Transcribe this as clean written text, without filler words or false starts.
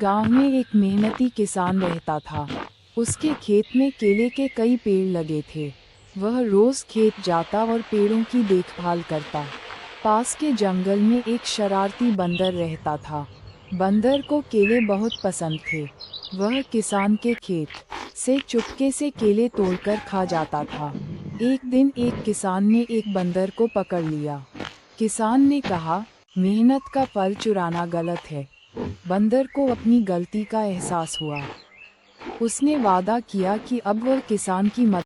गांव में एक मेहनती किसान रहता था। उसके खेत में केले के कई पेड़ लगे थे। वह रोज खेत जाता और पेड़ों की देखभाल करता। पास के जंगल में एक शरारती बंदर रहता था। बंदर को केले बहुत पसंद थे। वह किसान के खेत से चुपके से केले तोड़कर खा जाता था। एक दिन एक किसान ने एक बंदर को पकड़ लिया। किसान ने कहा, मेहनत का फल चुराना गलत है। बंदर को अपनी गलती का एहसास हुआ। उसने वादा किया कि अब वह किसान की मदद